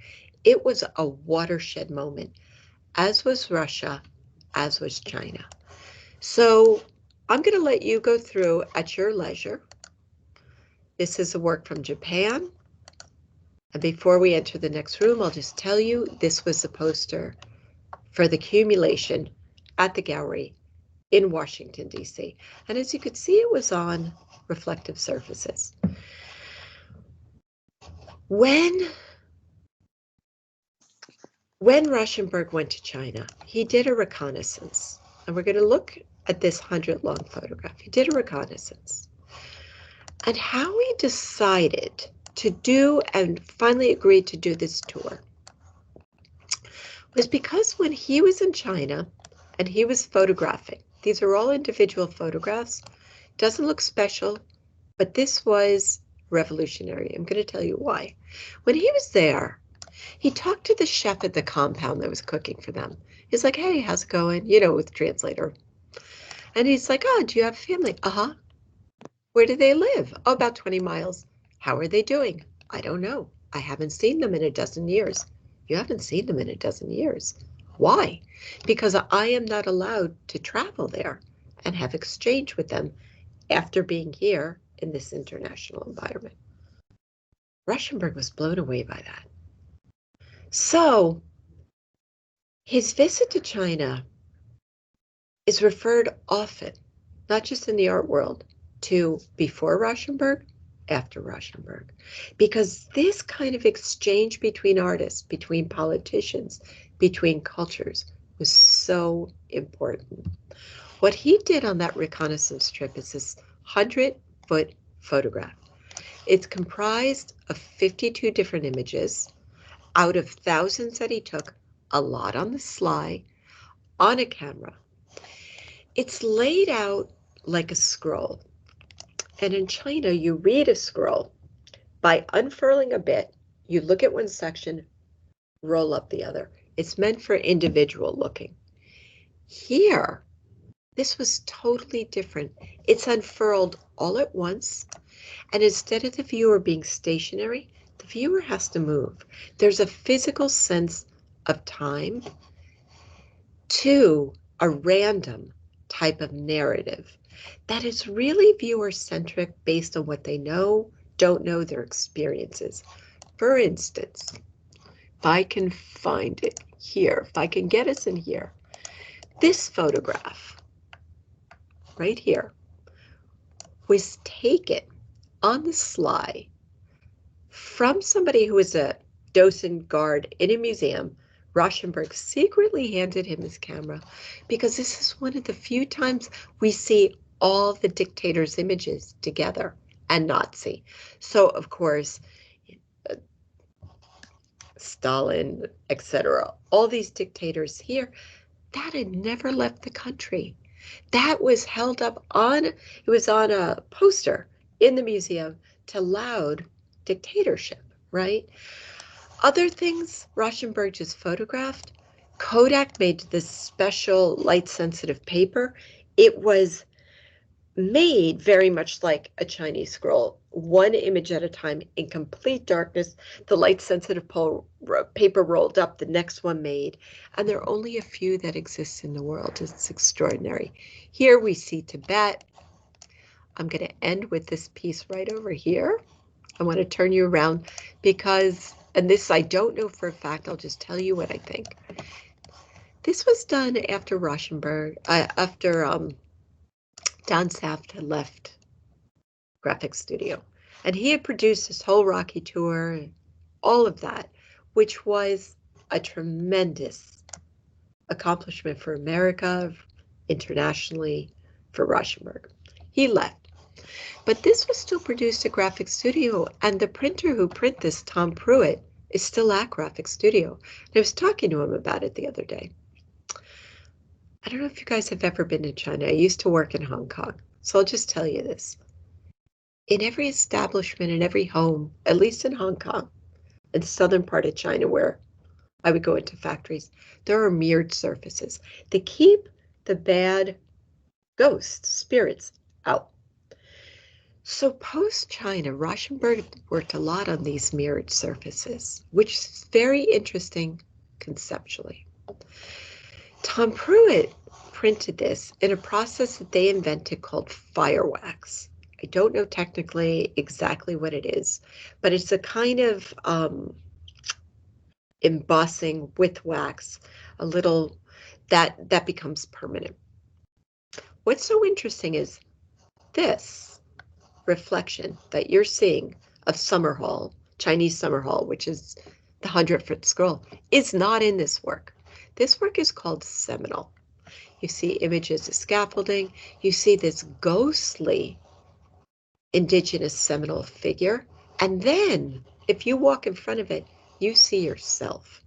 It was a watershed moment, as was Russia, as was China. So I'm going to let you go through at your leisure. This is a work from Japan. And before we enter the next room, I'll just tell you this was the poster for the accumulation at the gallery in Washington, D.C. And as you could see, it was on reflective surfaces. When Rauschenberg went to China, he did a reconnaissance. And we're going to look at this 100-long photograph. He did a reconnaissance. And how he decided to do and finally agreed to do this tour was because when he was in China and he was photographing, these are all individual photographs, doesn't look special, but this was revolutionary. I'm going to tell you why. When he was there, he talked to the chef at the compound that was cooking for them. He's like, hey, how's it going? You know, with translator. And he's like, oh, do you have family? Uh-huh. Where do they live? Oh, about 20 miles. How are they doing? I don't know. I haven't seen them in a dozen years. You haven't seen them in a dozen years. Why? Because I am not allowed to travel there and have exchange with them after being here in this international environment. Rauschenberg was blown away by that. So his visit to China is referred often, not just in the art world, to before Rauschenberg, after Rauschenberg, because this kind of exchange between artists, between politicians, between cultures was so important. What he did on that reconnaissance trip is this 100-foot photograph. It's comprised of 52 different images out of thousands that he took, a lot on the sly, on a camera. It's laid out like a scroll. And in China, you read a scroll by unfurling a bit, you look at one section, roll up the other. It's meant for individual looking. Here, this was totally different. It's unfurled all at once, and instead of the viewer being stationary, the viewer has to move. There's a physical sense of time to a random type of narrative that is really viewer-centric based on what they know, don't know, their experiences. For instance, if I can find it here, if I can get us in here, this photograph right here was taken on the sly from somebody who was a docent guard in a museum. Rauschenberg secretly handed him his camera because this is one of the few times we see all the dictators' images together and Nazi. So, of course, Stalin, etc., all these dictators here, that had never left the country. That was held up on, it was on a poster in the museum to laud dictatorship, right? Other things Rauschenberg just photographed, Kodak made this special light-sensitive paper. It was made very much like a Chinese scroll, one image at a time in complete darkness, the light-sensitive paper rolled up, the next one made, and there are only a few that exist in the world. It's extraordinary. Here we see Tibet. I'm going to end with this piece right over here. I want to turn you around because, and this I don't know for a fact, I'll just tell you what I think. This was done after Rauschenberg, after Don Saft had left Graphic Studio. And he had produced this whole Rocky tour, all of that, which was a tremendous accomplishment for America, internationally, for Rauschenberg. He left. But this was still produced at Graphic Studio, and the printer who print this, Tom Pruitt, is still at Graphic Studio. And I was talking to him about it the other day. I don't know if you guys have ever been to China. I used to work in Hong Kong, so I'll just tell you this. In every establishment, in every home, at least in Hong Kong, in the southern part of China where I would go into factories, there are mirrored surfaces. They keep the bad ghosts, spirits, out. So post-China, Rauschenberg worked a lot on these mirrored surfaces, which is very interesting conceptually. Tom Pruitt printed this in a process that they invented called firewax. I don't know technically exactly what it is, but it's a kind of embossing with wax, a little that becomes permanent. What's so interesting is this reflection that you're seeing of Summerhall, Chinese Summerhall, which is the 100-foot scroll, is not in this work. This work is called Seminole. You see images of scaffolding. You see this ghostly indigenous Seminole figure. And then if you walk in front of it, you see yourself.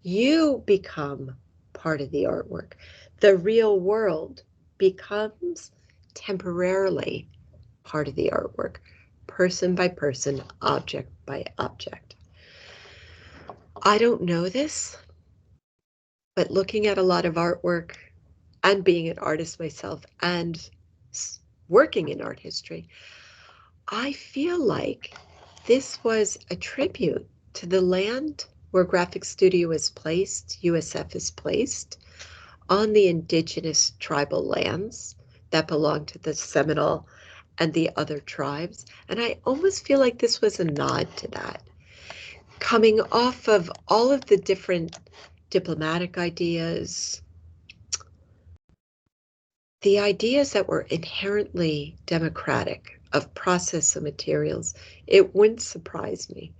You become part of the artwork. The real world becomes temporarily part of the artwork, person by person, object by object. I don't know this, but looking at a lot of artwork and being an artist myself and working in art history, I feel like this was a tribute to the land where Graphic Studio is placed, USF is placed, on the indigenous tribal lands that belong to the Seminole and the other tribes. And I almost feel like this was a nod to that. Coming off of all of the different diplomatic ideas, the ideas that were inherently democratic of process of materials, it wouldn't surprise me.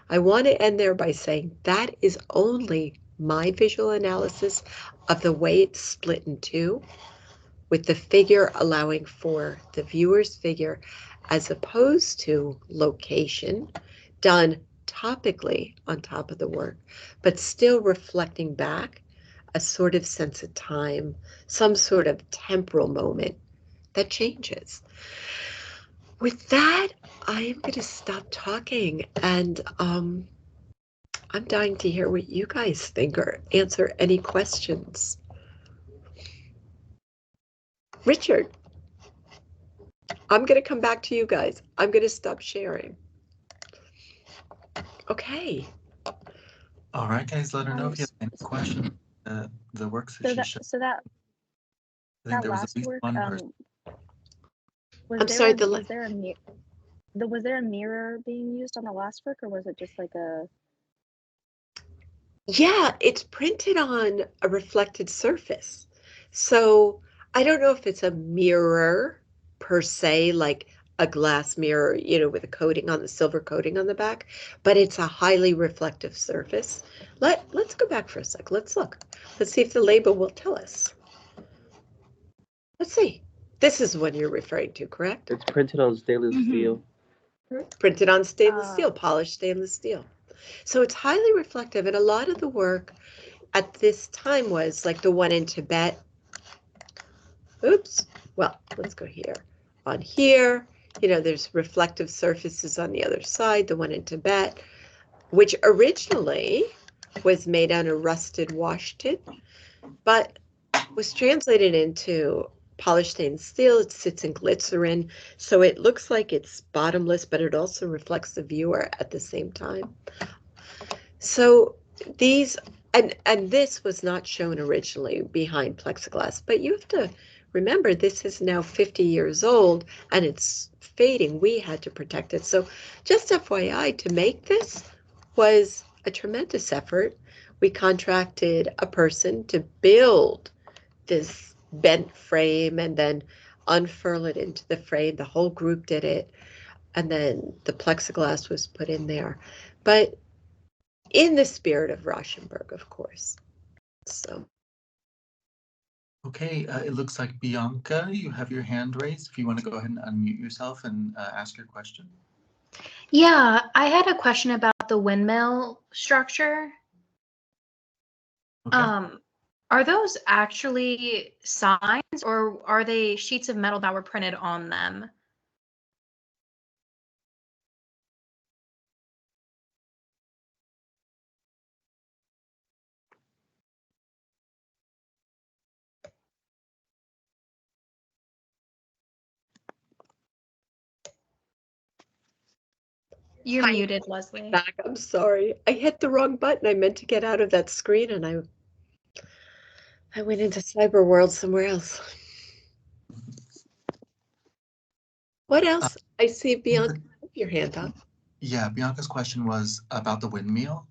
I want to end there by saying that is only my visual analysis of the way it's split in two, with the figure allowing for the viewer's figure as opposed to location done topically on top of the work, but still reflecting back a sort of sense of time, some sort of temporal moment that changes. With that, I am going to stop talking, and I'm dying to hear what you guys think or answer any questions. Richard, I'm going to come back to you guys. I'm going to stop sharing. Okay. All right, guys, let her know if you have any questions. The works that she showed. So that I think that there was at last least work, one person. was there a mirror being used on the last work, or was it just like a? Yeah, it's printed on a reflected surface. So I don't know if it's a mirror per se, like a glass mirror, you know, with a coating on the silver coating on the back, but it's a highly reflective surface. Let's go back for a sec. Let's look. Let's see if the label will tell us. Let's see. This is what you're referring to, correct? It's printed on stainless steel. Printed on stainless steel, polished stainless steel. So it's highly reflective, and a lot of the work at this time was like the one in Tibet. Oops. Well, let's go here. On here, you know, there's reflective surfaces on the other side, the one in Tibet, which originally was made out of rusted wash tin, but was translated into polished stainless steel. It sits in glycerin, so it looks like it's bottomless, but it also reflects the viewer at the same time. So these, and this was not shown originally behind plexiglass, but you have to remember this is now 50 years old and it's fading. We had to protect it. So just FYI, to make this was a tremendous effort. We contracted a person to build this bent frame and then unfurl it into the frame. The whole group did it. And then the plexiglass was put in there. But in the spirit of Rauschenberg, of course. So. Okay, it looks like Bianca, you have your hand raised. If you want to go ahead and unmute yourself and ask your question. Yeah, I had a question about the windmill structure. Okay. Are those actually signs, or are they sheets of metal that were printed on them? You're muted, Leslie. Back. I'm sorry. I hit the wrong button. I meant to get out of that screen and I went into cyber world somewhere else. What else? I see Bianca, your hand up. Yeah, Bianca's question was about the windmill.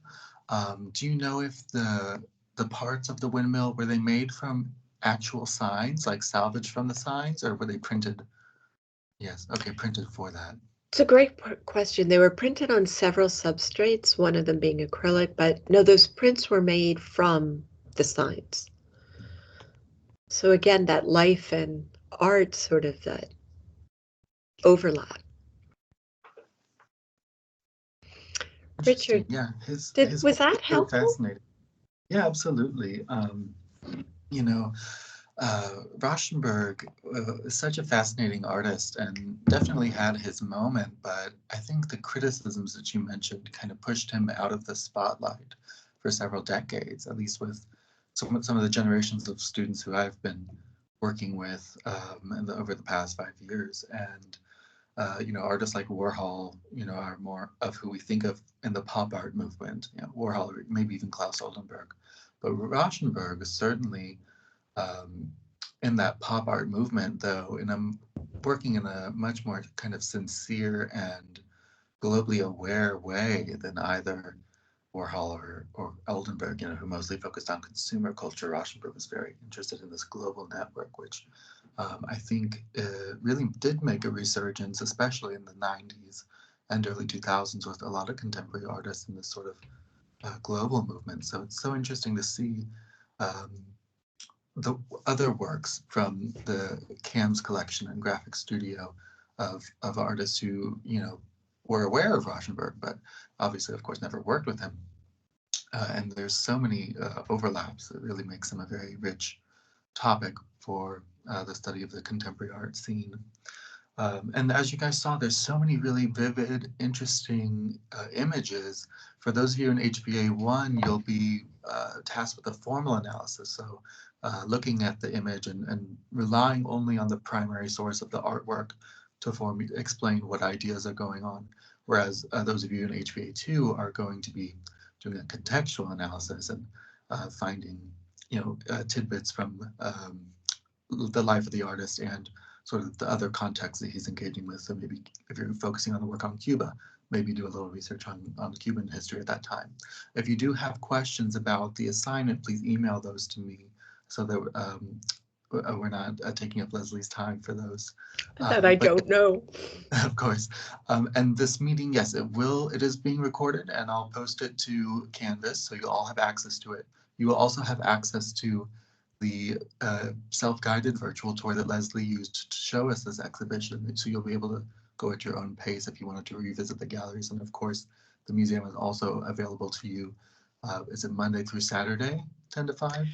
Do you know if the parts of the windmill, were they made from actual signs, like salvaged from the signs, or were they printed? Yes, okay, printed for that. It's a great question. They were printed on several substrates, one of them being acrylic, but no, those prints were made from the signs. So again, that life and art sort of that overlap. Interesting. Richard, Yeah, his was that work is so helpful? fascinating. Yeah, absolutely. You know, Rauschenberg is such a fascinating artist and definitely had his moment, but I think the criticisms that you mentioned kind of pushed him out of the spotlight for several decades, at least with some of the generations of students who I've been working with over the past 5 years. And artists like Warhol, are more of who we think of in the pop art movement. Warhol, or maybe even Klaus Oldenburg, but Rauschenberg is certainly um, in that pop art movement, though, and I'm working in a much more kind of sincere and globally aware way than either Warhol or Oldenburg, who mostly focused on consumer culture. Rauschenberg was very interested in this global network, which I think really did make a resurgence, especially in the 90s and early 2000s, with a lot of contemporary artists in this sort of global movement. So it's so interesting to see um, the other works from the CAMS collection and graphic studio of artists who, were aware of Rauschenberg, but obviously, of course, never worked with him. And there's so many overlaps that really makes him a very rich topic for the study of the contemporary art scene. And as you guys saw, there's so many really vivid, interesting images. For those of you in HBA1, you'll be tasked with a formal analysis. So looking at the image and relying only on the primary source of the artwork to explain what ideas are going on. Whereas those of you in HBA2 are going to be doing a contextual analysis and finding, tidbits from the life of the artist and sort of the other contexts that he's engaging with. So maybe if you're focusing on the work on Cuba, maybe do a little research on Cuban history at that time. If you do have questions about the assignment, please email those to me so that we're not taking up Leslie's time for those. That I don't know. Of course. And this meeting, yes, it is being recorded, and I'll post it to Canvas, so you'll all have access to it. You will also have access to the self-guided virtual tour that Leslie used to show us this exhibition. So you'll be able to go at your own pace if you wanted to revisit the galleries. And of course, the museum is also available to you. Is it Monday through Saturday, 10 to 5?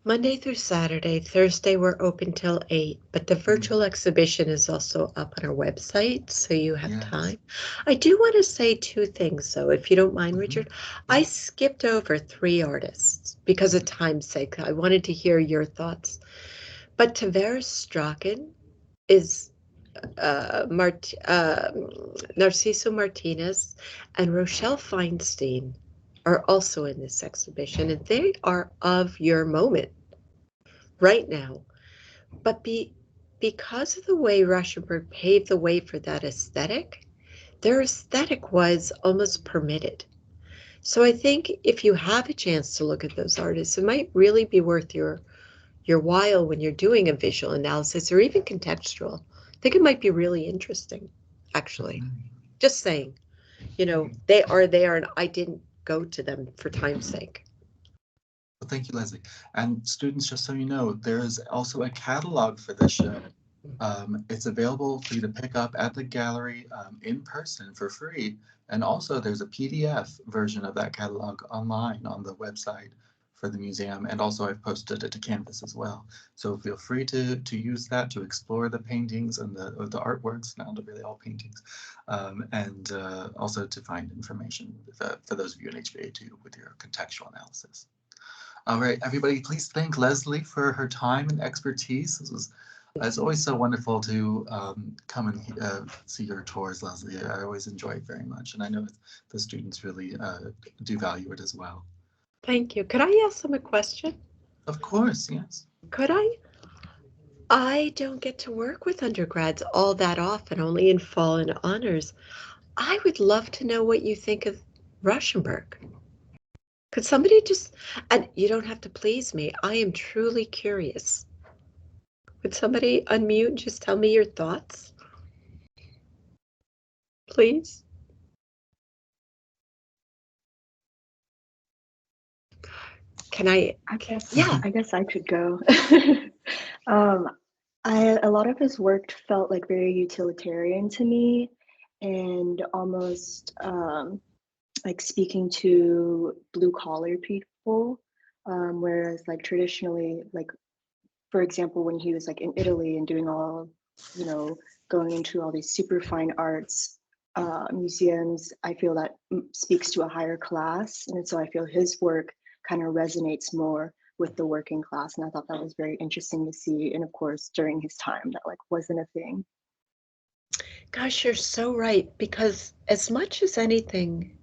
Monday through Saturday. Thursday we're open till 8, but the virtual exhibition is also up on our website, so you have time. I do want to say two things, though, if you don't mind, Richard. I skipped over 3 artists because of time's sake. I wanted to hear your thoughts. But Tavares Strachan is Narciso Martinez and Rochelle Feinstein are also in this exhibition, and they are of your moment right now. But because of the way Rauschenberg paved the way for that aesthetic, their aesthetic was almost permitted. So I think if you have a chance to look at those artists, it might really be worth your while when you're doing a visual analysis or even contextual. I think it might be really interesting, actually. Just saying, they are there, and I didn't go to them for time's sake. Well, thank you, Leslie. And students, just so you know, there is also a catalog for this show. It's available for you to pick up at the gallery in person for free. And also there's a PDF version of that catalog online on the website for the museum. And also I've posted it to Canvas as well. So feel free to use that to explore the paintings and the artworks, not really all paintings, and also to find information for those of you in HBA2 with your contextual analysis. All right, everybody, please thank Leslie for her time and expertise. It's always so wonderful to come and see your tours, Leslie. I always enjoy it very much, and I know the students really do value it as well. Thank you. Could I ask them a question? Of course, yes. Could I? I don't get to work with undergrads all that often, only in fall and honors. I would love to know what you think of Rauschenberg. Could somebody just, and you don't have to please me, I am truly curious. Would somebody unmute and just tell me your thoughts? Please? Can I? I guess. Yeah. I guess I could go. um, a lot of his work felt like very utilitarian to me, and almost like speaking to blue collar people. Whereas like traditionally, like for example, when he was like in Italy and doing all, you know, going into all these super fine arts museums, I feel that speaks to a higher class. And so I feel his work kind of resonates more with the working class. And I thought that was very interesting to see. And of course, during his time, that like wasn't a thing. Gosh, you're so right. Because as much as anything,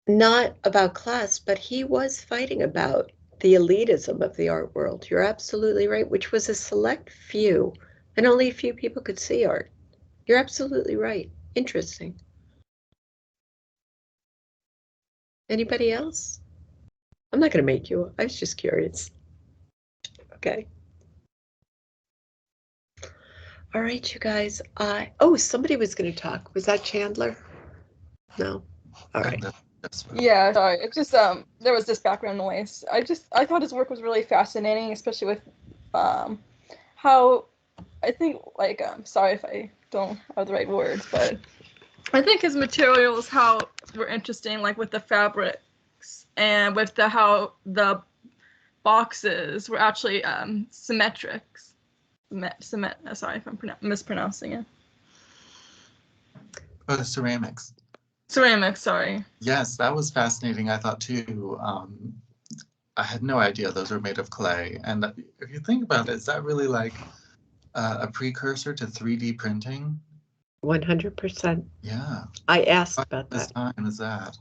not about class, but he was fighting about the elitism of the art world. You're absolutely right, which was a select few, and only a few people could see art. You're absolutely right. Interesting. Anybody else? I'm not going to make you. I was just curious. Okay. All right, you guys. Oh, somebody was going to talk. Was that Chandler? No. All right. Yeah, sorry. It's just there was this background noise. I thought his work was really fascinating, especially with how I think like sorry if I don't have the right words, but I think his materials how were interesting, like with the fabrics and with the how the boxes were actually symmetric. Sorry if I'm mispronouncing it. Oh, the ceramics. Ceramics, sorry. Yes, that was fascinating, I thought too. I had no idea those were made of clay. And if you think about it, is that really like a precursor to 3D printing? 100%. Yeah. I asked What about this that. time is that?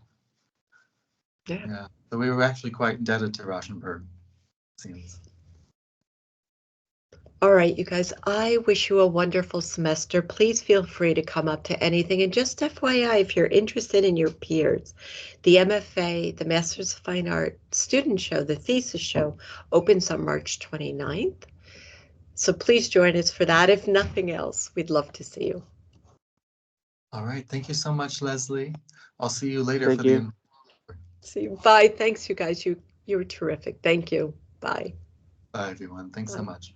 Yeah. Yeah. So we were actually quite indebted to Rauschenberg, it seems. All right, you guys, I wish you a wonderful semester. Please feel free to come up to anything. And just FYI, if you're interested in your peers, the MFA, the Masters of Fine Art student show, the thesis show, opens on March 29th. So please join us for that. If nothing else, we'd love to see you. All right. Thank you so much, Leslie. I'll see you later Thank for you. See you. Bye. Thanks, you guys. You were terrific. Thank you. Bye. Bye, everyone. Thanks so much.